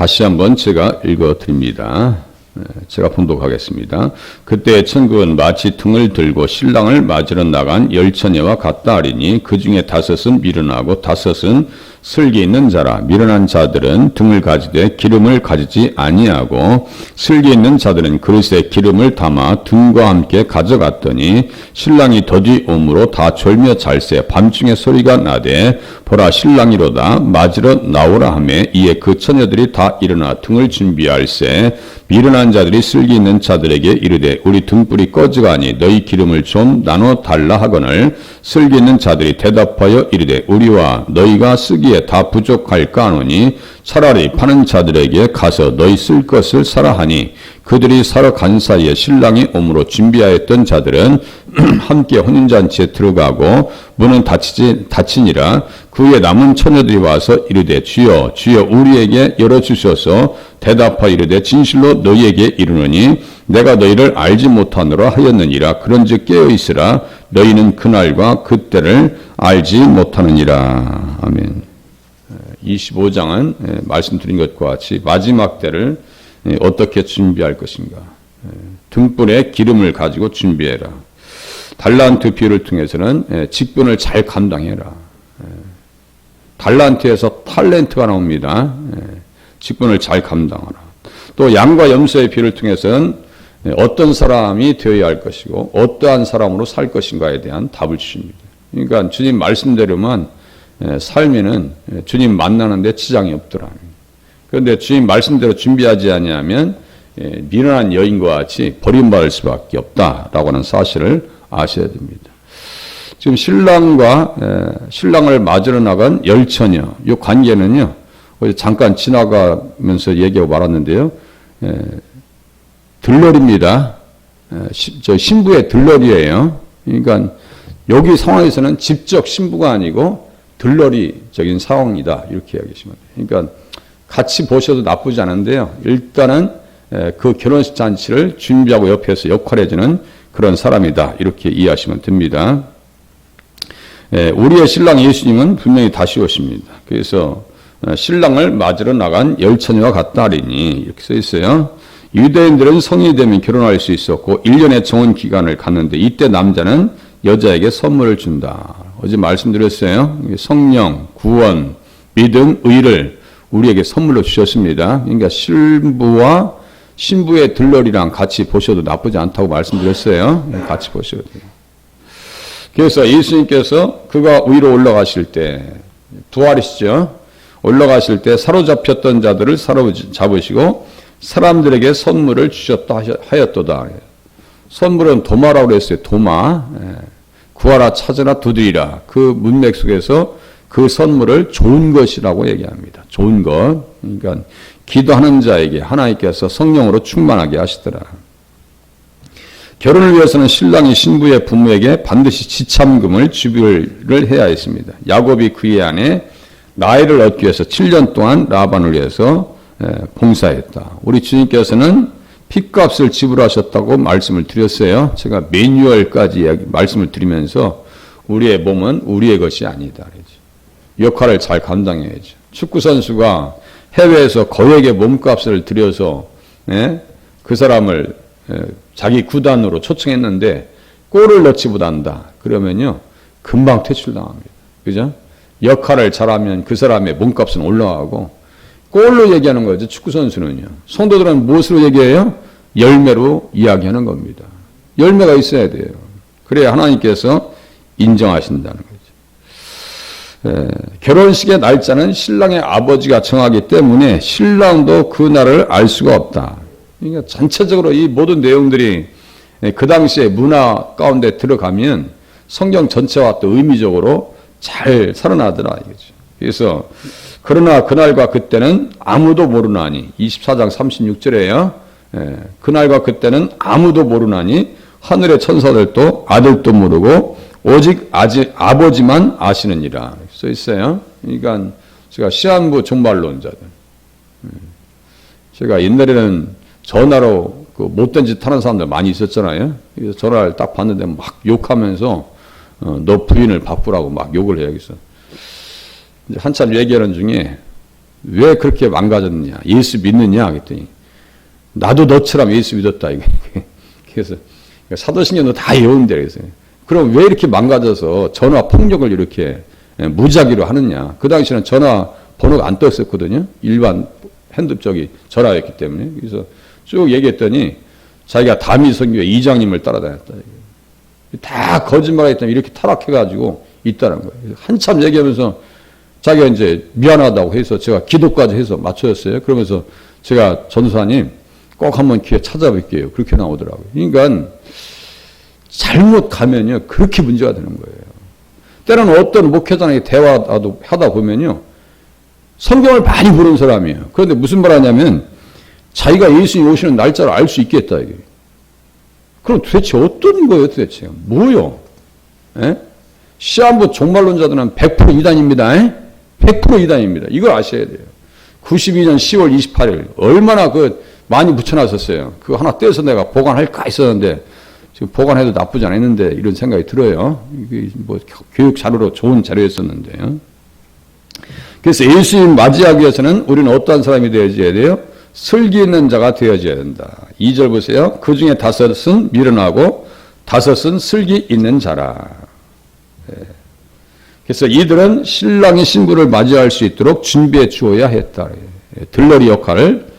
다시 한번 제가 읽어드립니다. 제가 봉독하겠습니다. 그때 천국은 마치 등을 들고 신랑을 맞으러 나간 열처녀와 같다 하리니 그 중에 5은 미련하고 5은 슬기 있는 자라. 미련한 자들은 등을 가지되 기름을 가지지 아니하고 슬기 있는 자들은 그릇에 기름을 담아 등과 함께 가져갔더니 신랑이 더디 오므로 다 졸며 잘새 밤중에 소리가 나되 보라 신랑이로다 맞으러 나오라 하매 이에 그 처녀들이 다 일어나 등을 준비할세 미련한 자들이 슬기 있는 자들에게 이르되 우리 등불이 꺼져가니 너희 기름을 좀 나눠 달라 하거늘 슬기 있는 자들이 대답하여 이르되 우리와 너희가 쓰기에 다 부족할까 하노니 차라리 파는 자들에게 가서 너희 쓸 것을 사라 하니 그들이 사러 간 사이에 신랑이 오므로 준비하였던 자들은 함께 혼인잔치에 들어가고 문은 닫히니라. 그 후에 남은 처녀들이 와서 이르되 주여 주여 우리에게 열어주셔서 대답하여 이르되 진실로 너희에게 이르노니 내가 너희를 알지 못하노라 하였느니라. 그런즉 깨어있으라. 너희는 그날과 그때를 알지 못하느니라. 아멘. 25장은 말씀드린 것과 같이 마지막 때를 어떻게 준비할 것인가. 등불에 기름을 가지고 준비해라. 달란트 비유를 통해서는 직분을 잘 감당해라. 달란트에서 탤런트가 나옵니다. 직분을 잘 감당하라. 또 양과 염소의 비유를 통해서는 어떤 사람이 되어야 할 것이고 어떠한 사람으로 살 것인가에 대한 답을 주십니다. 그러니까 주님 말씀대로만 살면은 주님 만나는데 지장이 없더라. 그런데 주님 말씀대로 준비하지 아니하면 미련한 여인과 같이 버림받을 수밖에 없다라고 하는 사실을 아셔야 됩니다. 지금 신랑을 맞으러 나간 열처녀, 이 관계는요, 잠깐 지나가면서 얘기하고 말았는데요, 들러리입니다. 저 신부의 들러리예요. 그러니까 여기 상황에서는 직접 신부가 아니고 들러리적인 상황이다. 이렇게 이야기하시면 돼요. 그러니까 같이 보셔도 나쁘지 않은데요. 일단은 그 결혼식 잔치를 준비하고 옆에서 역할해주는 그런 사람이다. 이렇게 이해하시면 됩니다. 우리의 신랑 예수님은 분명히 다시 오십니다. 그래서 신랑을 맞으러 나간 열처녀와 같다 하리니 이렇게 써 있어요. 유대인들은 성인이 되면 결혼할 수 있었고 1년의 정원 기간을 갖는데 이때 남자는 여자에게 선물을 준다. 어제 말씀드렸어요. 성령, 구원, 믿음, 의를 우리에게 선물로 주셨습니다. 그러니까 신부의 들러리랑 같이 보셔도 나쁘지 않다고 말씀드렸어요. 같이 보셔도 돼요. 그래서 예수님께서 그가 위로 올라가실 때 부활이시죠. 올라가실 때 사로잡혔던 자들을 사로잡으시고 사람들에게 선물을 주셨다 하였도다. 선물은 도마라고 그랬어요. 도마. 구하라 찾으라 두드리라. 그 문맥 속에서 그 선물을 좋은 것이라고 얘기합니다. 좋은 것. 그러니까 기도하는 자에게 하나님께서 성령으로 충만하게 하시더라. 결혼을 위해서는 신랑이 신부의 부모에게 반드시 지참금을 지불을 해야 했습니다. 야곱이 그의 아내 라헬을 얻기 위해서 7년 동안 라반을 위해서 봉사했다. 우리 주님께서는 핏값을 지불하셨다고 말씀을 드렸어요. 제가 매뉴얼까지 말씀을 드리면서 우리의 몸은 우리의 것이 아니다. 역할을 잘 감당해야죠. 축구선수가 해외에서 거액의 몸값을 들여서 그 사람을 자기 구단으로 초청했는데 골을 넣지 못한다. 그러면요 금방 퇴출당합니다. 그죠? 역할을 잘하면 그 사람의 몸값은 올라가고 골로 얘기하는 거죠. 축구선수는요. 성도들은 무엇으로 얘기해요? 열매로 이야기하는 겁니다. 열매가 있어야 돼요. 그래야 하나님께서 인정하신다는 거죠. 결혼식의 날짜는 신랑의 아버지가 정하기 때문에 신랑도 그 날을 알 수가 없다. 그러니까 전체적으로 이 모든 내용들이 그 당시의 문화 가운데 들어가면 성경 전체와 또 의미적으로 잘 살아나더라 이거죠. 그래서 그러나 그날과 그때는 아무도 모르나니 24장 36절에요. 그날과 그때는 아무도 모르나니 하늘의 천사들도 아들도 모르고 오직 아버지만 아시느니라 써 있어요. 그러니까 제가 시한부 종말론자들. 제가 옛날에는 전화로 그 못된 짓 하는 사람들 많이 있었잖아요. 그래서 전화를 딱 받는데 막 욕하면서 너 부인을 바꾸라고 막 욕을 해야겠어. 한참 얘기하는 중에 왜 그렇게 망가졌느냐? 예수 믿느냐? 그랬더니 나도 너처럼 예수 믿었다. 그래서 사도신경도 다 외운대. 그래서 그럼 왜 이렇게 망가져서 전화 폭력을 이렇게 무작위로 하느냐? 그 당시에는 전화 번호가 안 떴었거든요. 일반 전화였기 때문에. 그래서 쭉 얘기했더니 자기가 다미선교회 이장님을 따라다녔다. 다 거짓말했더니 이렇게 타락해가지고 있다는 거예요. 한참 얘기하면서 자기가 이제 미안하다고 해서 제가 기도까지 해서 맞춰줬어요. 그러면서 제가 전도사님 꼭 한번 기회 찾아뵐게요. 그렇게 나오더라고요. 그러니까 잘못 가면요 그렇게 문제가 되는 거예요. 때로는 어떤 목회자랑 대화도 하다 보면요 성경을 많이 보는 사람이에요. 그런데 무슨 말 하냐면 자기가 예수님 오시는 날짜를 알 수 있겠다 이게. 그럼 도대체 어떤 거예요 도대체? 뭐요? 에? 시한부 종말론자들은 100% 이단입니다. 100% 이단입니다. 이걸 아셔야 돼요. 92년 10월 28일 얼마나 많이 붙여놨었어요. 그거 하나 떼서 내가 보관할까 했었는데 지금 보관해도 나쁘지 않았는데 이런 생각이 들어요. 이게 뭐 교육 자료로 좋은 자료였었는데요. 그래서 예수님 맞이하기 위해서는 우리는 어떠한 사람이 되어져야 돼요? 슬기 있는 자가 되어져야 된다. 2절 보세요. 그 중에 5은 미련하고 5은 슬기 있는 자라. 그래서 이들은 신랑이 신부를 맞이할 수 있도록 준비해 주어야 했다. 들러리 역할을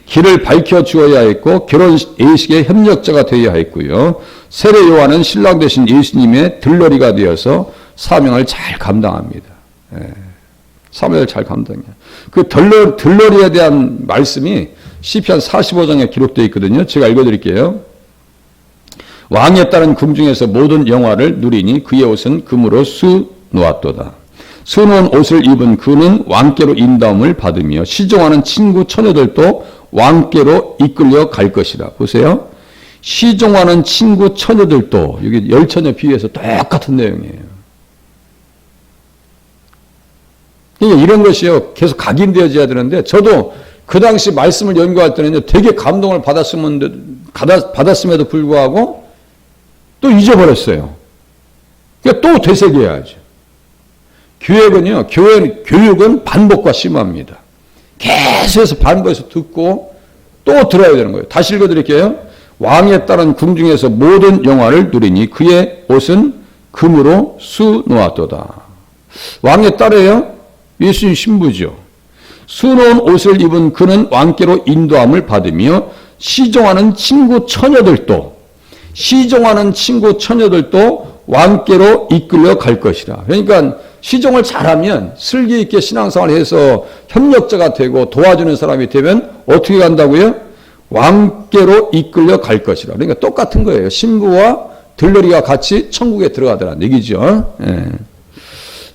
길을 밝혀 주어야 했고 결혼 예식의 협력자가 되어야 했고요. 세례 요한은 신랑 되신 예수님의 들러리가 되어서 사명을 잘 감당합니다. 사명을 잘 감당해요. 그 들러리에 대한 말씀이 시편 45장에 기록되어 있거든요. 제가 읽어드릴게요. 왕에 따른 궁중에서 모든 영화를 누리니 그의 옷은 금으로 수 놓았도다. 수놓은 옷을 입은 그는 왕께로 인도함을 받으며 시종하는 친구 처녀들도 왕께로 이끌려 갈 것이다. 보세요. 시종하는 친구 처녀들도 여기 열처녀 비유해서 똑같은 내용이에요. 그러니까 이런 것이요 계속 각인되어져야 되는데 저도 그 당시 말씀을 연구할 때는 되게 감동을 받았음에도 불구하고 또 잊어버렸어요. 그러니까 또 되새겨야죠. 교육은 반복과 심화입니다. 계속해서 반복해서 듣고 또 들어야 되는 거예요. 다시 읽어드릴게요. 왕에 따른 궁중에서 모든 영화를 누리니 그의 옷은 금으로 수 놓았도다. 왕에 따라요. 예수님 신부죠. 수놓은 옷을 입은 그는 왕께로 인도함을 받으며 시종하는 친구 처녀들도 왕께로 이끌려 갈 것이다. 그러니까 시종을 잘하면 슬기 있게 신앙생활을 해서 협력자가 되고 도와주는 사람이 되면 어떻게 간다고요? 왕께로 이끌려 갈 것이다. 그러니까 똑같은 거예요. 신부와 들러리가 같이 천국에 들어가더라는 얘기죠.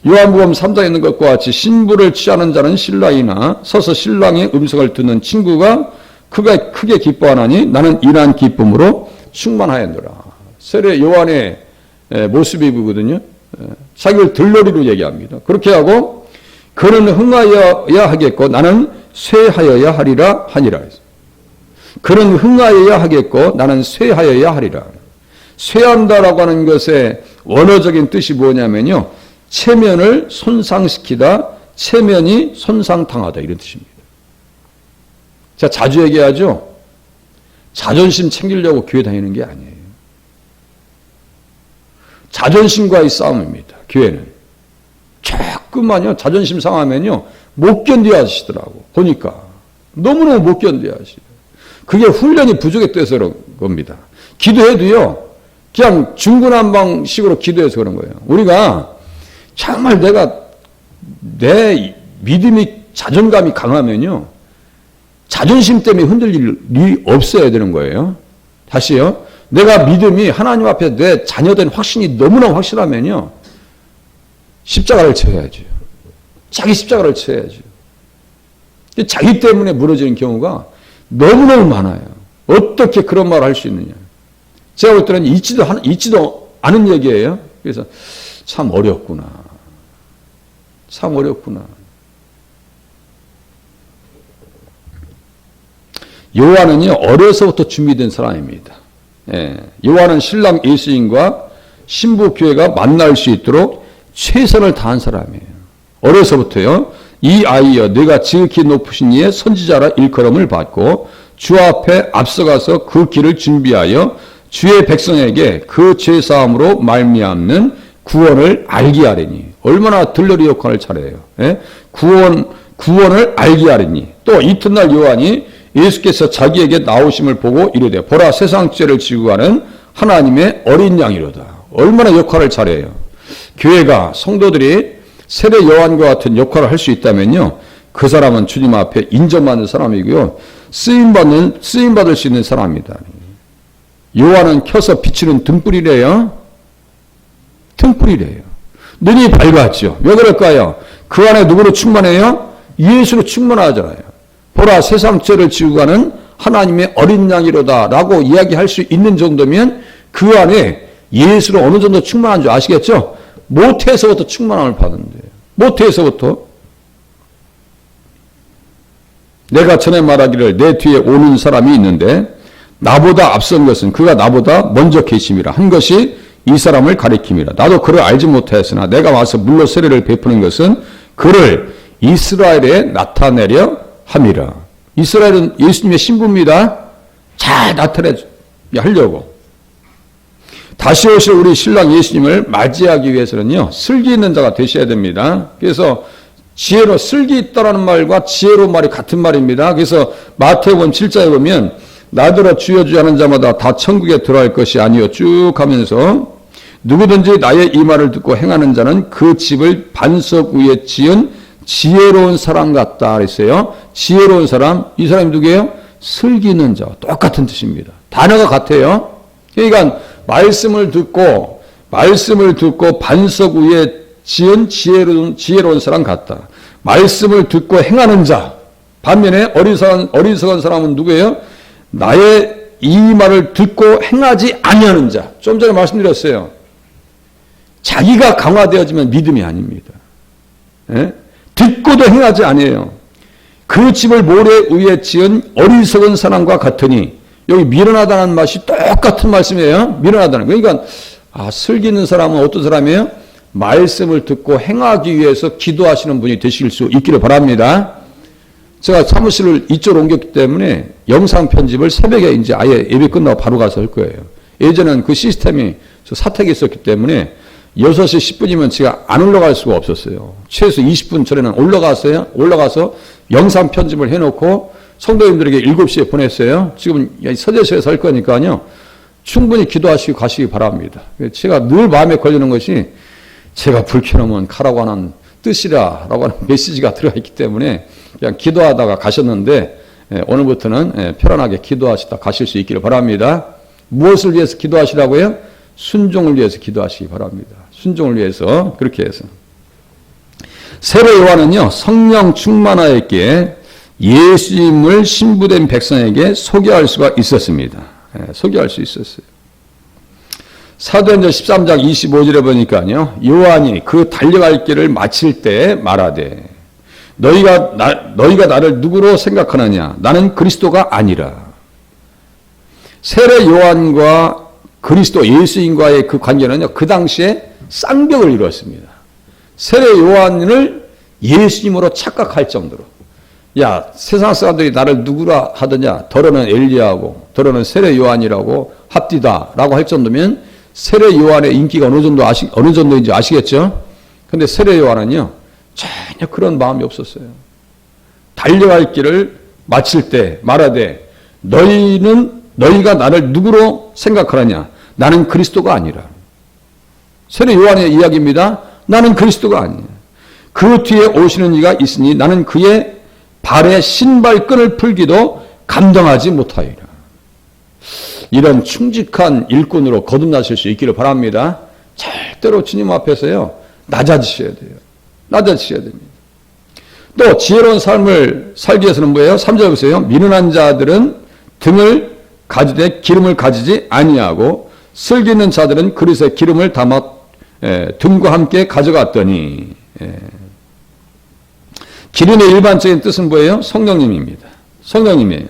요한복음 3장에 있는 것과 같이 신부를 취하는 자는 신랑이나 서서 신랑의 음성을 듣는 친구가 크게 기뻐하나니 나는 이러한 기쁨으로 충만하였노라. 세례 요한의 모습이거든요. 자기를 들러리로 얘기합니다. 그렇게 하고 그는 흥하여야 하겠고 나는 쇠하여야 하리라 하니라. 그는 흥하여야 하겠고 나는 쇠하여야 하리라. 쇠한다라고 하는 것의 원어적인 뜻이 뭐냐면요. 체면을 손상시키다, 체면이 손상당하다 이런 뜻입니다. 제가 자주 얘기하죠. 자존심 챙기려고 교회 다니는 게 아니에요. 자존심과의 싸움입니다. 교회는. 조금만요. 자존심 상하면요. 못 견뎌 하시더라고. 보니까. 너무너무 못 견뎌 하시요. 그게 훈련이 부족했대서 그런 겁니다. 기도해도요. 그냥 중구난방식으로 기도해서 그런 거예요. 우리가 정말 내 믿음이 자존감이 강하면요. 자존심 때문에 흔들릴 일이 없어야 되는 거예요. 다시요. 내가 믿음이 하나님 앞에 내 자녀된 확신이 너무나 확실하면요. 십자가를 쳐야죠. 자기 십자가를 쳐야죠. 자기 때문에 무너지는 경우가 너무너무 많아요. 어떻게 그런 말을 할 수 있느냐. 제가 볼 때는 잊지도 않은 얘기예요. 그래서 참 어렵구나. 참 어렵구나. 요한은요, 어려서부터 준비된 사람입니다. 요한은 신랑 예수님과 신부 교회가 만날 수 있도록 최선을 다한 사람이에요. 어려서부터요. 이 아이여 네가 지극히 높으신 이의 선지자라 일컬음을 받고 주 앞에 앞서가서 그 길을 준비하여 주의 백성에게 그 죄사함으로 말미암는 구원을 알게 하리니. 얼마나 들러리 역할을 잘해요. 예? 구원을 알게 하리니. 또 이튿날 요한이 예수께서 자기에게 나오심을 보고 이르되 보라 세상 죄를 지고 가는 하나님의 어린 양이로다. 얼마나 역할을 잘해요. 교회가 성도들이 세례 요한과 같은 역할을 할 수 있다면요, 그 사람은 주님 앞에 인정받는 사람이고요, 쓰임받을 수 있는 사람입니다. 요한은 켜서 비치는 등불이래요. 등불이래요. 눈이 밝았죠. 왜 그럴까요? 그 안에 누구로 충만해요? 예수로 충만하잖아요. 보라 세상 죄를 지고 가는 하나님의 어린 양이로다 라고 이야기할 수 있는 정도면 그 안에 예수로 어느 정도 충만한 줄 아시겠죠? 모태에서부터 충만함을 받는데요. 모태에서부터. 내가 전에 말하기를 내 뒤에 오는 사람이 있는데 나보다 앞선 것은 그가 나보다 먼저 계심이라 한 것이 이 사람을 가리킴이라. 나도 그를 알지 못하였으나 내가 와서 물로 세례를 베푸는 것은 그를 이스라엘에 나타내려 함이라. 이스라엘은 예수님의 신부입니다. 잘 나타내게 하려고. 다시 오실 우리 신랑 예수님을 맞이하기 위해서는요, 슬기 있는 자가 되셔야 됩니다. 그래서 지혜로, 슬기 있다라는 말과 지혜로 말이 같은 말입니다. 그래서 마태복음 7장에 보면 나더러 주여 주여 하는 자마다 다 천국에 들어갈 것이 아니요 쭉 하면서 누구든지 나의 이 말을 듣고 행하는 자는 그 집을 반석 위에 지은 지혜로운 사람 같다 그랬어요. 지혜로운 사람, 이 사람이 누구예요? 슬기 있는 자. 똑같은 뜻입니다. 단어가 같아요. 그러니까 말씀을 듣고 반석 위에 지은 지혜로운 사람 같다. 말씀을 듣고 행하는 자. 반면에 어리석은 사람은 누구예요? 나의 이 말을 듣고 행하지 아니하는 자. 좀 전에 말씀드렸어요. 자기가 강화되어지면 믿음이 아닙니다. 예? 듣고도 행하지 아니에요. 그 집을 모래 위에 지은 어리석은 사람과 같으니, 여기 미련하다는 맛이 똑같은 말씀이에요. 미련하다는. 그러니까 슬기 있는 사람은 어떤 사람이에요? 말씀을 듣고 행하기 위해서 기도하시는 분이 되실 수 있기를 바랍니다. 제가 사무실을 이쪽으로 옮겼기 때문에 영상 편집을 새벽에 이제 아예 예배 끝나고 바로 가서 할 거예요. 예전엔 그 시스템이 사택에 있었기 때문에 6시 10분이면 제가 안 올라갈 수가 없었어요. 최소 20분 전에는 올라가서 영상 편집을 해놓고 성도님들에게 7시에 보냈어요. 지금 서재소에서 할 거니까요, 충분히 기도하시고 가시기 바랍니다. 제가 늘 마음에 걸리는 것이 제가 불켜놓으면 가라고 하는 뜻이라고 하는 메시지가 들어가 있기 때문에 그냥 기도하다가 가셨는데, 오늘부터는 편안하게 기도하시다 가실 수 있기를 바랍니다. 무엇을 위해서 기도하시라고요? 순종을 위해서 기도하시기 바랍니다. 순종을 위해서 그렇게 해서. 세례 요한은요, 성령 충만하였기에 예수님을 신부된 백성에게 소개할 수가 있었습니다. 소개할 수 있었어요. 사도행전 13장 25절에 보니까요, 요한이 그 달려갈 길을 마칠 때 말하되 너희가 나를 누구로 생각하느냐? 나는 그리스도가 아니라. 세례 요한과 그리스도 예수님과의 그 관계는요, 그 당시에 쌍벽을 이루었습니다. 세례 요한을 예수님으로 착각할 정도로, 야, 세상 사람들이 나를 누구라 하더냐? 더러는 엘리야하고 더러는 세례 요한이라고 합디다라고 할 정도면 세례 요한의 인기가 어느 정도인지 아시겠죠? 근데 세례 요한은요, 전혀 그런 마음이 없었어요. 달려갈 길을 마칠 때 말하되 너희가 나를 누구로 생각하느냐? 나는 그리스도가 아니라. 세례 요한의 이야기입니다. 나는 그리스도가 아니야. 그 뒤에 오시는 이가 있으니 나는 그의 발에 신발끈을 풀기도 감당하지 못하리라. 이런 충직한 일꾼으로 거듭나실 수 있기를 바랍니다. 절대로 주님 앞에서요, 낮아지셔야 돼요. 낮아지셔야 됩니다. 또 지혜로운 삶을 살기 위해서는 뭐예요? 3절 보세요. 미련한 자들은 등을 가지되 기름을 가지지 아니하고 슬기 있는 자들은 그릇에 기름을 담아 등과 함께 가져갔더니. 기름의 일반적인 뜻은 뭐예요? 성령님입니다. 성령님이에요.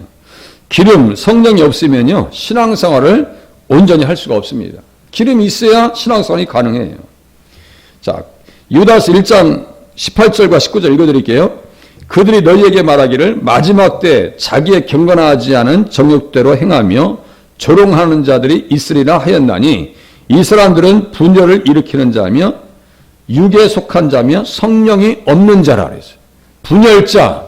기름, 성령이 없으면요, 신앙생활을 온전히 할 수가 없습니다. 기름이 있어야 신앙생활이 가능해요. 자, 유다서 1장 18절과 19절 읽어드릴게요. 그들이 너희에게 말하기를 마지막 때 자기의 경건하지 않은 정욕대로 행하며 조롱하는 자들이 있으리라 하였나니 이 사람들은 분열을 일으키는 자며 육에 속한 자며 성령이 없는 자라 그랬어요. 분열자,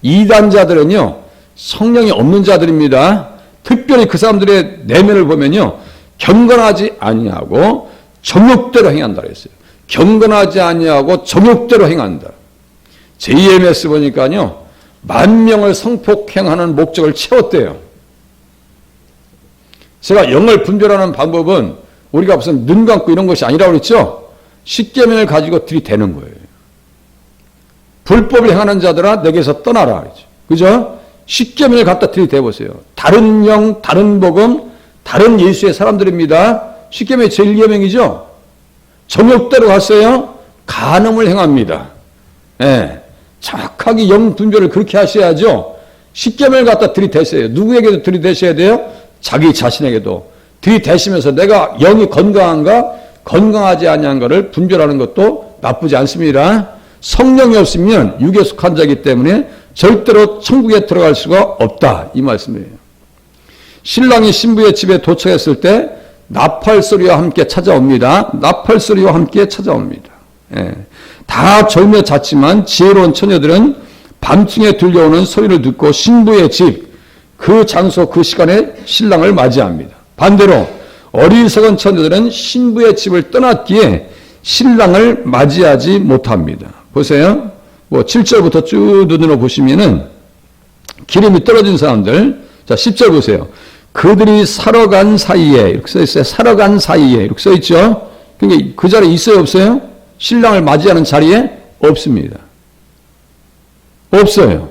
이단자들은요 성령이 없는 자들입니다. 특별히 그 사람들의 내면을 보면요 경건하지 아니하고 정욕대로 행한다 그랬어요. 경건하지 아니하고 정욕대로 행한다. JMS 보니까요 10,000명을 성폭행하는 목적을 채웠대요. 제가 영을 분별하는 방법은 우리가 무슨 눈 감고 이런 것이 아니라고 그랬죠. 십계명을 가지고 들이대는 거예요. 불법을 행하는 자들아 내게서 떠나라 그랬죠. 그죠? 십계명을 갖다 들이대보세요. 다른 영, 다른 복음, 다른 예수의 사람들입니다. 십계명이 제1계명이죠. 정욕대로 갔어요. 간음을 행합니다. 예, 정확하게 영 분별을 그렇게 하셔야죠. 십계명을 갖다 들이대세요. 누구에게도 들이대셔야 돼요? 자기 자신에게도 들이대시면서 내가 영이 건강한가 건강하지 아니한가를 분별하는 것도 나쁘지 않습니다. 성령이 없으면 육에 속한 자이기 때문에 절대로 천국에 들어갈 수가 없다 이 말씀이에요. 신랑이 신부의 집에 도착했을 때 나팔 소리와 함께 찾아옵니다. 나팔 소리와 함께 찾아옵니다. 예. 다 졸며 잤지만 지혜로운 처녀들은 밤중에 들려오는 소리를 듣고 신부의 집, 그 장소 그 시간에 신랑을 맞이합니다. 반대로 어리석은 처녀들은 신부의 집을 떠났기에 신랑을 맞이하지 못합니다. 보세요. 뭐 7절부터 쭉 눈으로 보시면은 기름이 떨어진 사람들. 자, 10절 보세요. 그들이 살아간 사이에 이렇게 써 있어요. 살아간 사이에 이렇게 써 있죠. 그러니까 그 자리에 있어요, 없어요? 신랑을 맞이하는 자리에 없습니다. 없어요.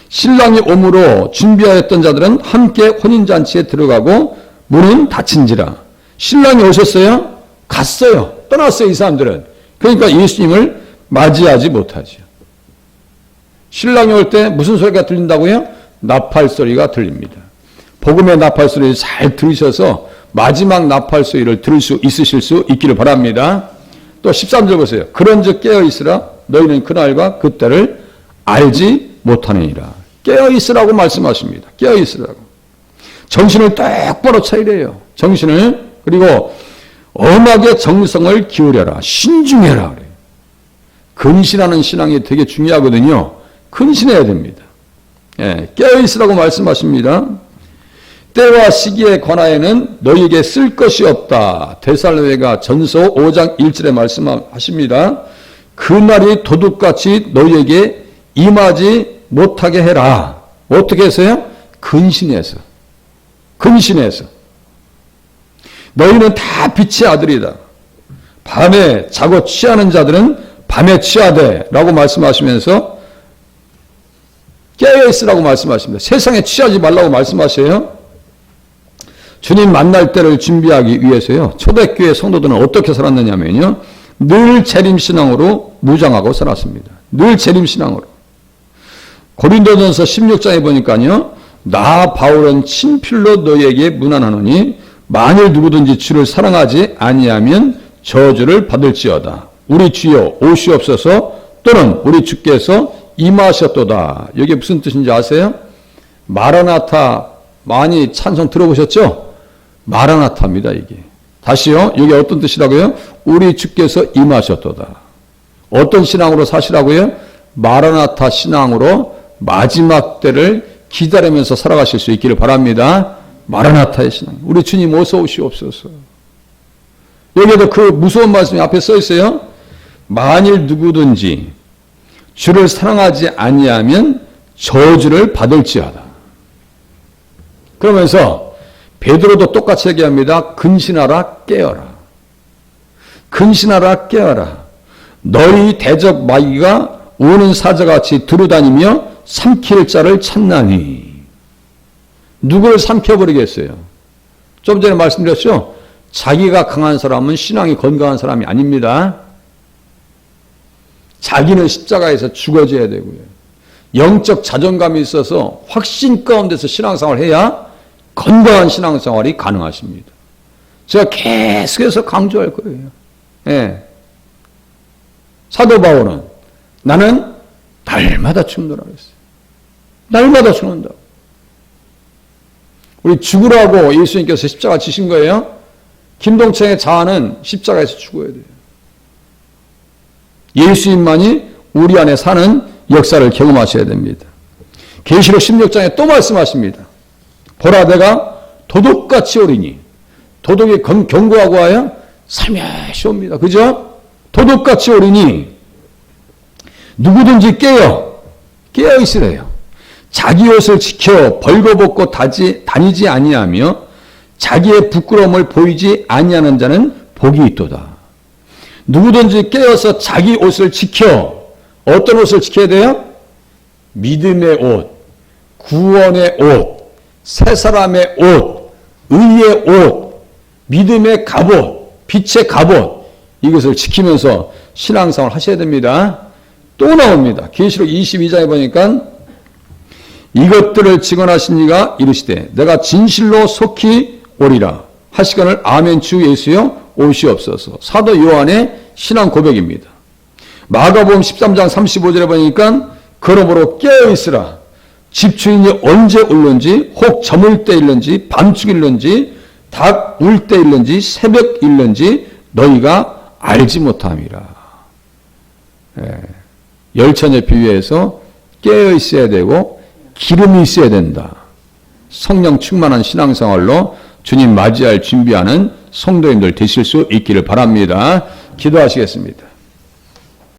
신랑이 오므로 준비하였던 자들은 함께 혼인잔치에 들어가고 문은 닫힌지라. 신랑이 오셨어요? 갔어요. 떠났어요, 이 사람들은. 그러니까 예수님을 맞이하지 못하죠. 신랑이 올 때 무슨 소리가 들린다고요? 나팔 소리가 들립니다. 복음의 나팔 소리를 잘 들으셔서 마지막 나팔 소리를 들을 수 있으실 수 있기를 바랍니다. 또 13절 보세요. 그런즉 깨어있으라 너희는 그날과 그때를 알지 못하느니라. 깨어있으라고 말씀하십니다. 깨어있으라고. 정신을 똑바로 차리래요. 정신을. 그리고 엄하게 정성을 기울여라. 신중해라 그래요. 근신하는 신앙이 되게 중요하거든요. 근신해야 됩니다. 예, 깨어있으라고 말씀하십니다. 때와 시기에 관하여는 너희에게 쓸 것이 없다. 데살로니가 전서 5장 1절에 말씀하십니다. 그 날이 도둑같이 너희에게 임하지 못하게 해라. 어떻게 해서요? 근신해서. 근신해서. 너희는 다 빛의 아들이다. 밤에 자고 취하는 자들은 밤에 취하되 라고 말씀하시면서 깨어있으라고 말씀하십니다. 세상에 취하지 말라고 말씀하세요. 주님 만날 때를 준비하기 위해서요. 초대교회 성도들은 어떻게 살았느냐면요. 늘 재림신앙으로 무장하고 살았습니다. 늘 재림신앙으로. 고린도전서 16장에 보니까요. 나 바울은 친필로 너희에게 문안하노니 만일 누구든지 주를 사랑하지 아니하면 저주를 받을지어다. 우리 주여 오시옵소서 또는 우리 주께서 임하셨도다. 이게 무슨 뜻인지 아세요? 마라나타 많이 찬송 들어보셨죠? 마라나타입니다, 이게. 다시요. 이게 어떤 뜻이라고요? 우리 주께서 임하셨도다. 어떤 신앙으로 사시라고요? 마라나타 신앙으로 마지막 때를 기다리면서 살아가실 수 있기를 바랍니다. 마라나타의 신앙. 우리 주님 어서 오시옵소서. 여기에도 그 무서운 말씀이 앞에 써 있어요. 만일 누구든지 주를 사랑하지 아니하면 저주를 받을지어다. 그러면서 베드로도 똑같이 얘기합니다. 근신하라 깨어라. 근신하라 깨어라. 너희 대적 마귀가 우는 사자같이 두루다니며 삼킬 자를 찾나니. 누구를 삼켜버리겠어요? 좀 전에 말씀드렸죠? 자기가 강한 사람은 신앙이 건강한 사람이 아닙니다. 자기는 십자가에서 죽어져야 되고요. 영적 자존감이 있어서 확신 가운데서 신앙생활을 해야 건강한 신앙생활이 가능하십니다. 제가 계속해서 강조할 거예요. 예. 사도 바울은 나는 날마다 죽노라 그랬어요. 날마다 죽는다. 우리 죽으라고 예수님께서 십자가 지신 거예요. 김동창의 자아는 십자가에서 죽어야 돼요. 예수님만이 우리 안에 사는 역사를 경험하셔야 됩니다. 계시록 16장에 또 말씀하십니다. 보라 내가 도둑같이 오리니, 도둑이 경고하고 와야 살며시 옵니다. 그죠? 도둑같이 오리니 누구든지 깨어 있으래요. 자기 옷을 지켜 벌거벗고 다니지 아니하며 자기의 부끄러움을 보이지 아니하는 자는 복이 있도다. 누구든지 깨어서 자기 옷을 지켜, 어떤 옷을 지켜야 돼요? 믿음의 옷, 구원의 옷, 새 사람의 옷, 의의 옷, 믿음의 갑옷, 빛의 갑옷, 이것을 지키면서 신앙생활을 하셔야 됩니다. 또 나옵니다. 계시록 22장에 보니까 이것들을 증언하신 이가 이르시되 내가 진실로 속히 오리라 하시거늘 아멘 주 예수여 오시옵소서. 사도 요한의 신앙 고백입니다. 마가복음 13장 35절에 보니까 그러므로 깨어있으라. 집주인이 언제 울는지 혹 저물 때 일는지 밤중 일는지 닭 울 때 일는지 새벽 일는지 너희가 알지 못함이라. 열천에 비유해서 깨어있어야 되고 기름이 있어야 된다. 성령 충만한 신앙생활로 주님 맞이할 준비하는 성도님들 되실 수 있기를 바랍니다. 기도하시겠습니다.